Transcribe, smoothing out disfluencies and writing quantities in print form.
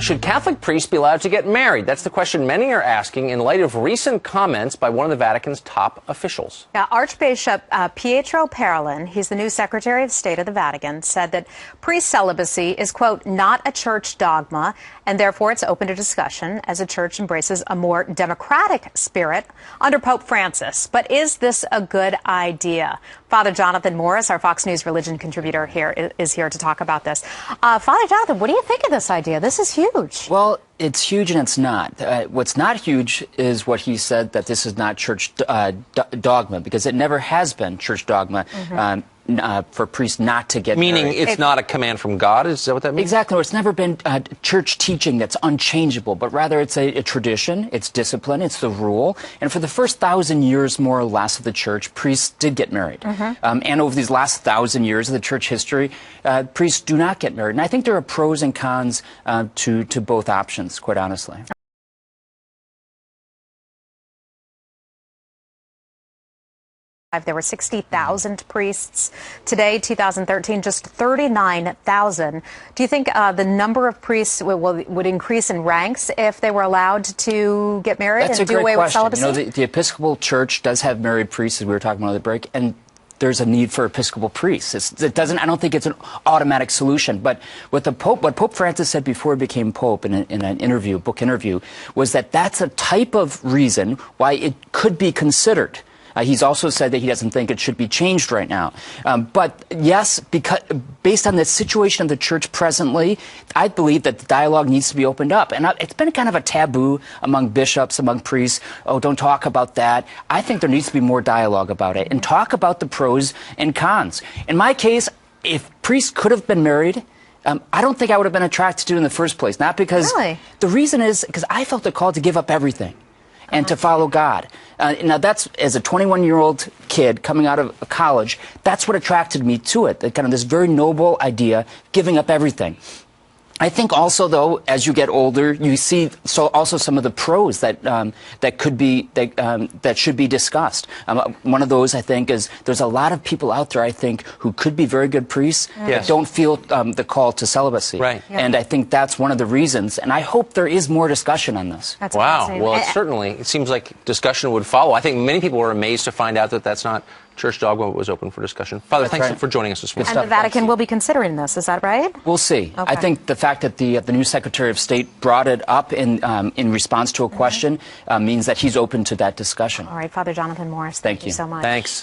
Should Catholic priests be allowed to get married? That's the question many are asking in light of recent comments by one of the Vatican's top officials. Yeah, Archbishop Pietro Parolin, he's the new Secretary of State of the Vatican, said that priest celibacy is, quote, not a church dogma, and therefore it's open to discussion as the church embraces a more democratic spirit under Pope Francis. But is this a good idea? Father Jonathan Morris, our Fox News religion contributor is here to talk about this. Father Jonathan, what do you think of this idea? This is huge. Well, it's huge and it's not. What's not huge is what he said, that this is not church dogma, because it never has been church dogma for priests not to get married. Meaning it's not a command from God? Is that what that means? Exactly. It's never been church teaching that's unchangeable, but rather it's a tradition, it's discipline, it's the rule. And for the first 1,000 years, more or less, of the church, priests did get married. And over these last 1,000 years of the church history, priests do not get married. And I think there are pros and cons to both options, quite honestly. There were 60,000 priests. Today, 2013, just 39,000. Do you think the number of priests would increase in ranks if they were allowed to get married and do away with celibacy? You know, the Episcopal Church does have married priests, as we were talking about at the break, and there's a need for Episcopal priests. I don't think it's an automatic solution. But what Pope Francis said before he became Pope in an book interview, was that that's a type of reason why it could be considered. He's also said that he doesn't think it should be changed right now. But yes, because based on the situation of the church presently, I believe that the dialogue needs to be opened up. And it's been kind of a taboo among bishops, among priests. Oh, don't talk about that. I think there needs to be more dialogue about it and talk about the pros and cons. In my case, if priests could have been married, I don't think I would have been attracted to it in the first place. Not because the reason is because I felt the call to give up everything and to follow God. Now, that's, as a 21-year-old kid coming out of college, that's what attracted me to it, kind of this very noble idea, giving up everything. I think also, though, as you get older, you see also some of the pros that should be discussed. One of those, I think, is there's a lot of people out there, I think, who could be very good priests that don't feel the call to celibacy. Right. And I think that's one of the reasons. And I hope there is more discussion on this. That's wow. amazing. Well, it seems like discussion would follow. I think many people were amazed to find out that that's not church dogma was open for discussion. Father, thanks for joining us this morning. And the Vatican will be considering this, is that right? We'll see. Okay. I think the fact that the new Secretary of State brought it up in response to a question means that he's open to that discussion. All right, Father Jonathan Morris, thank you so much. Thanks.